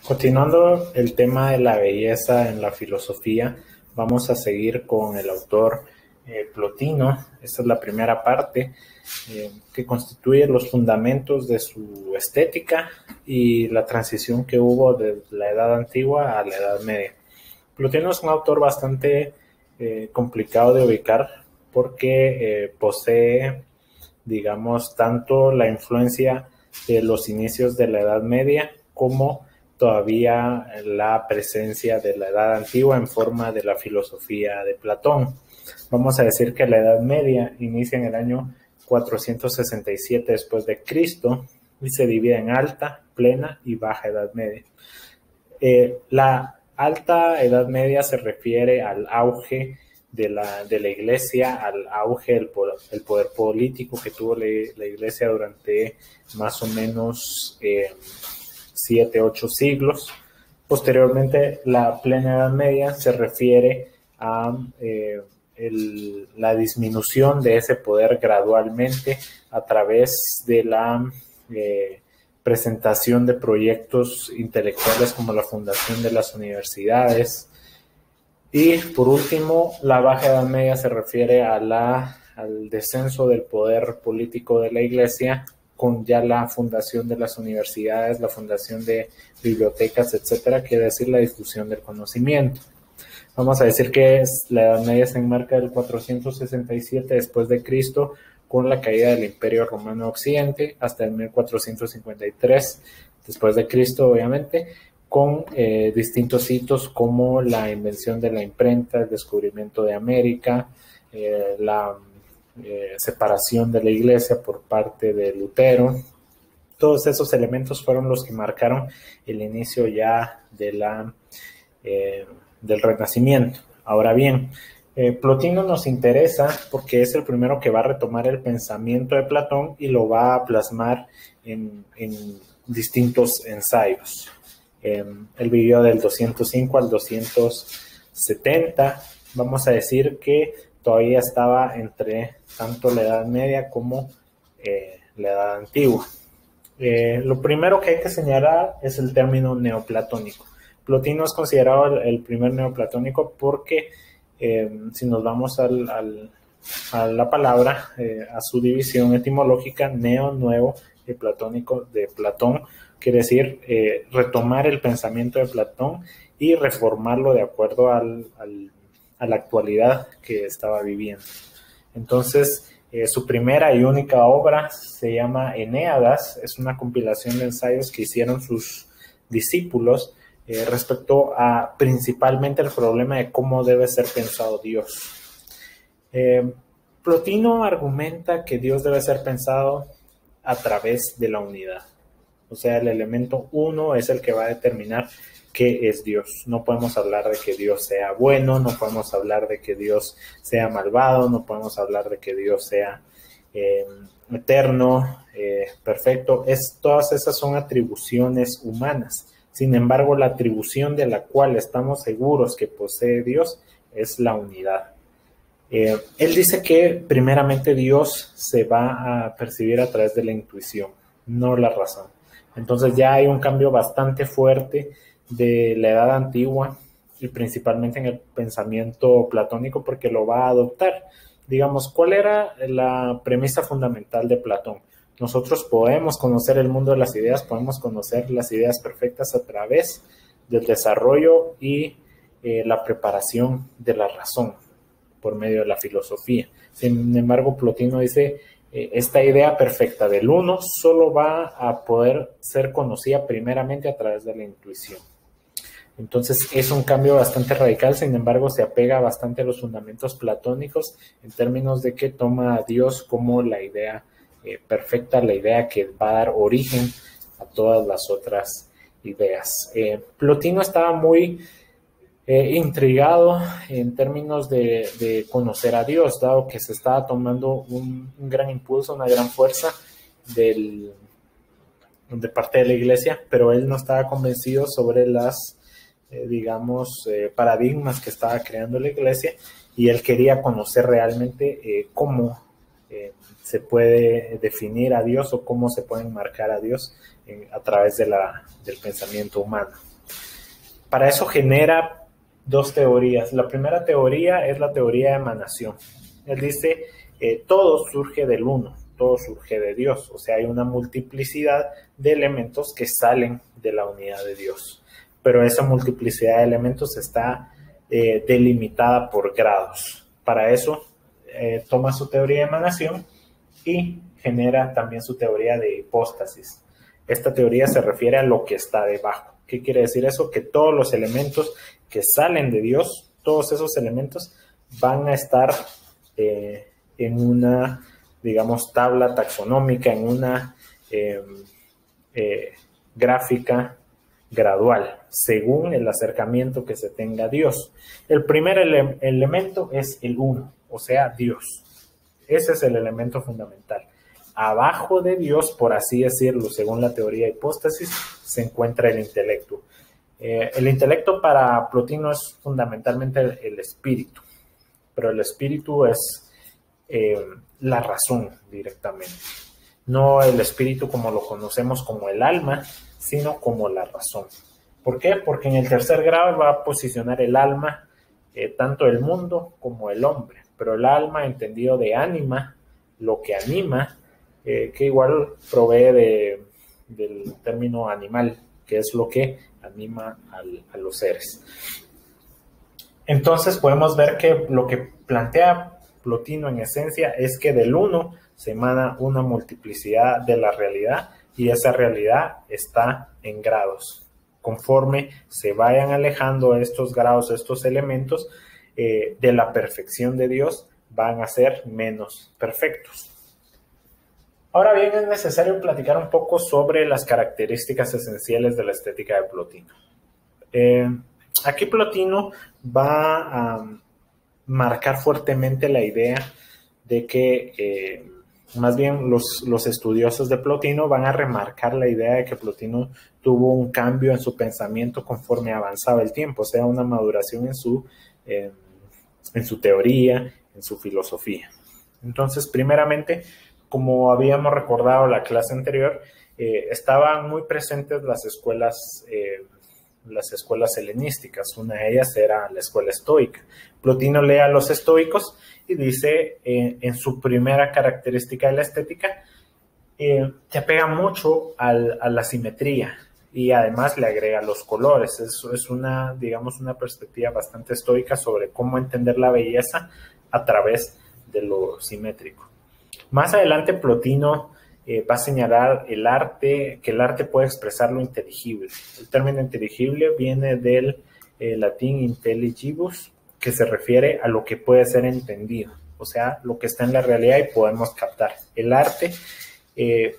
Continuando el tema de la belleza en la filosofía, vamos a seguir con el autor Plotino. Esta es la primera parte que constituye los fundamentos de su estética y la transición que hubo de la Edad Antigua a la Edad Media. Plotino es un autor bastante complicado de ubicar porque posee, digamos, tanto la influencia de los inicios de la Edad Media como todavía la presencia de la Edad Antigua en forma de la filosofía de Platón. Vamos a decir que la Edad Media inicia en el año 467 después de Cristo y se divide en alta, plena y baja Edad Media. La alta Edad Media se refiere al auge de la iglesia, al auge del poder político que tuvo la iglesia durante más o menos 7-8 siglos. Posteriormente, la plena Edad Media se refiere a la disminución de ese poder gradualmente a través de la presentación de proyectos intelectuales como la fundación de las universidades. Y por último, la Baja Edad Media se refiere a al descenso del poder político de la Iglesia con ya la fundación de las universidades, la fundación de bibliotecas, etcétera, quiere decir la difusión del conocimiento. Vamos a decir que la Edad Media se enmarca del 467 después de Cristo con la caída del Imperio Romano Occidente hasta el 1453 después de Cristo, obviamente, con distintos hitos como la invención de la imprenta, el descubrimiento de América, la separación de la Iglesia por parte de Lutero. Todos esos elementos fueron los que marcaron el inicio ya de del Renacimiento. Ahora bien, Plotino nos interesa porque es el primero que va a retomar el pensamiento de Platón y lo va a plasmar en distintos ensayos. Él vivió del 205 al 270. Vamos a decir que todavía estaba entre tanto la Edad Media como la Edad Antigua. Lo primero que hay que señalar es el término neoplatónico. Plotino es considerado el primer neoplatónico porque si nos vamos a la palabra, a su división etimológica, neo, nuevo, y platónico, de Platón, quiere decir retomar el pensamiento de Platón y reformarlo de acuerdo a la actualidad que estaba viviendo. Entonces, su primera y única obra se llama Eneadas, es una compilación de ensayos que hicieron sus discípulos respecto a principalmente el problema de cómo debe ser pensado Dios. Plotino argumenta que Dios debe ser pensado a través de la unidad. O sea, el elemento uno es el que va a determinar qué es Dios. No podemos hablar de que Dios sea bueno, no podemos hablar de que Dios sea malvado, no podemos hablar de que Dios sea eterno, perfecto. Todas esas son atribuciones humanas. Sin embargo, la atribución de la cual estamos seguros que posee Dios es la unidad. Él dice que primeramente Dios se va a percibir a través de la intuición, no la razón. Entonces ya hay un cambio bastante fuerte de la Edad Antigua y principalmente en el pensamiento platónico porque lo va a adoptar. Digamos, ¿cuál era la premisa fundamental de Platón? Nosotros podemos conocer el mundo de las ideas, podemos conocer las ideas perfectas a través del desarrollo y la preparación de la razón por medio de la filosofía. Sin embargo, Plotino dice, esta idea perfecta del uno solo va a poder ser conocida primeramente a través de la intuición. Entonces es un cambio bastante radical, sin embargo se apega bastante a los fundamentos platónicos en términos de que toma a Dios como la idea perfecta, la idea que va a dar origen a todas las otras ideas. Plotino estaba muy intrigado en términos de conocer a Dios, dado que se estaba tomando un gran impulso, una gran fuerza de parte de la iglesia, pero él no estaba convencido sobre las, paradigmas que estaba creando la iglesia y él quería conocer realmente cómo se puede definir a Dios o cómo se puede enmarcar a Dios a través del pensamiento humano. Para eso genera dos teorías. La primera teoría es la teoría de emanación. Él dice, todo surge del uno, todo surge de Dios. O sea, hay una multiplicidad de elementos que salen de la unidad de Dios. Pero esa multiplicidad de elementos está delimitada por grados. Para eso toma su teoría de emanación y genera también su teoría de hipóstasis. Esta teoría se refiere a lo que está debajo. ¿Qué quiere decir eso? Que todos los elementos que salen de Dios, todos esos elementos van a estar en una, digamos, tabla taxonómica, en una gráfica gradual, según el acercamiento que se tenga a Dios. El primer elemento es el uno, o sea, Dios. Ese es el elemento fundamental. Abajo de Dios, por así decirlo, según la teoría de hipóstasis, se encuentra el intelecto. El intelecto para Plotino es fundamentalmente el espíritu, pero el espíritu es la razón directamente. No el espíritu como lo conocemos como el alma, sino como la razón. ¿Por qué? Porque en el tercer grado va a posicionar el alma, tanto el mundo como el hombre, pero el alma entendido de ánima, lo que anima, que igual provee del término animal, que es lo que anima a los seres. Entonces podemos ver que lo que plantea Plotino en esencia es que del uno se emana una multiplicidad de la realidad y esa realidad está en grados. Conforme se vayan alejando estos grados, estos elementos de la perfección de Dios, van a ser menos perfectos. Ahora bien, es necesario platicar un poco sobre las características esenciales de la estética de Plotino. Aquí Plotino va a marcar fuertemente la idea de que, más bien los estudiosos de Plotino van a remarcar la idea de que Plotino tuvo un cambio en su pensamiento conforme avanzaba el tiempo, o sea, una maduración en su teoría, en su filosofía. Entonces, primeramente, como habíamos recordado en la clase anterior, estaban muy presentes las escuelas helenísticas. Una de ellas era la escuela estoica. Plotino lee a los estoicos y dice en su primera característica de la estética, se apega mucho a la simetría y además le agrega los colores. Eso es una perspectiva bastante estoica sobre cómo entender la belleza a través de lo simétrico. Más adelante Plotino va a señalar que el arte puede expresar lo inteligible. El término inteligible viene del latín intelligibus, que se refiere a lo que puede ser entendido, o sea, lo que está en la realidad y podemos captar. El arte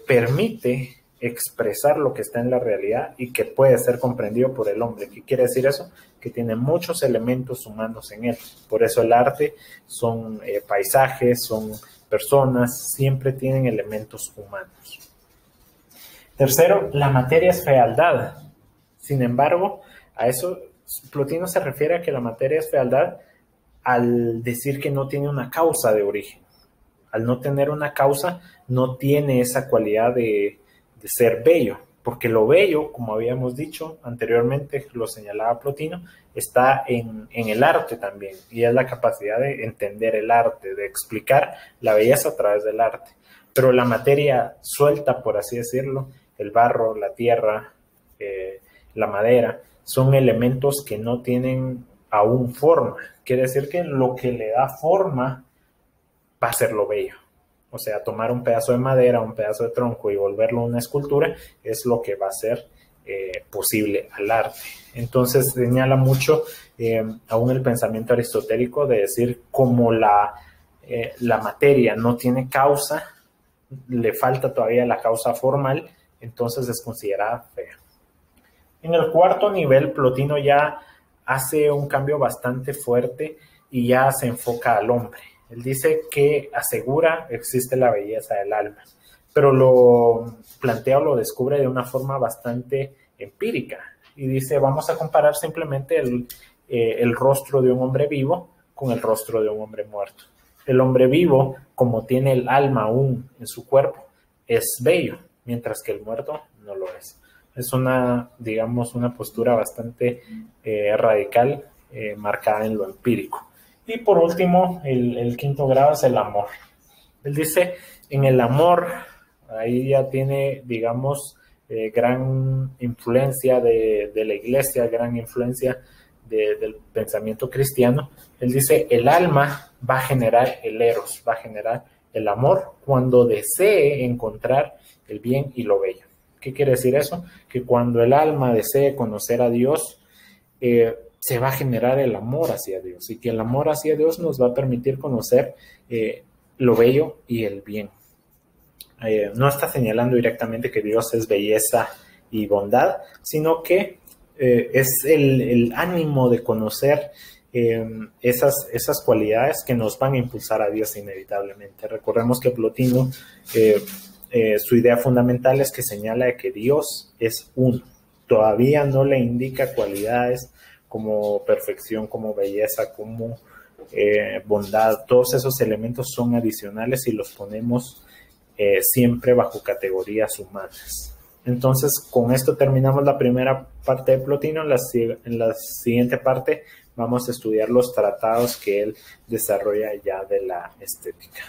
permite expresar lo que está en la realidad y que puede ser comprendido por el hombre. ¿Qué quiere decir eso? Que tiene muchos elementos humanos en él. Por eso el arte son paisajes, son personas, siempre tienen elementos humanos. Tercero, la materia es fealdad. Sin embargo, a eso Plotino se refiere a que la materia es fealdad al decir que no tiene una causa de origen. Al no tener una causa, no tiene esa cualidad de ser bello, porque lo bello, como habíamos dicho anteriormente, lo señalaba Plotino, está en el arte también, y es la capacidad de entender el arte, de explicar la belleza a través del arte. Pero la materia suelta, por así decirlo, el barro, la tierra, la madera, son elementos que no tienen aún forma. Quiere decir que lo que le da forma va a ser lo bello. O sea, tomar un pedazo de madera, un pedazo de tronco y volverlo una escultura es lo que va a ser posible al arte. Entonces señala mucho aún el pensamiento aristotélico de decir como la materia no tiene causa, le falta todavía la causa formal, entonces es considerada fea. En el cuarto nivel, Plotino ya hace un cambio bastante fuerte y ya se enfoca al hombre. Él dice que asegura existe la belleza del alma, pero lo plantea o lo descubre de una forma bastante empírica. Y dice, vamos a comparar simplemente el rostro de un hombre vivo con el rostro de un hombre muerto. El hombre vivo, como tiene el alma aún en su cuerpo, es bello, mientras que el muerto no lo es. Es una, digamos, una postura bastante radical, marcada en lo empírico. Y por último, el quinto grado es el amor. Él dice, en el amor, ahí ya tiene, digamos, gran influencia de la iglesia, gran influencia del pensamiento cristiano. Él dice, el alma va a generar el eros, va a generar el amor cuando desee encontrar el bien y lo bello. ¿Qué quiere decir eso? Que cuando el alma desee conocer a Dios, se va a generar el amor hacia Dios, y que el amor hacia Dios nos va a permitir conocer lo bello y el bien. No está señalando directamente que Dios es belleza y bondad, sino que es el ánimo de conocer esas cualidades que nos van a impulsar a Dios inevitablemente. Recordemos que Plotino, su idea fundamental es que señala que Dios es uno. Todavía no le indica cualidades como perfección, como belleza, como bondad. Todos esos elementos son adicionales y los ponemos siempre bajo categorías humanas. Entonces, con esto terminamos la primera parte de Plotino. En la siguiente parte vamos a estudiar los tratados que él desarrolla ya de la estética.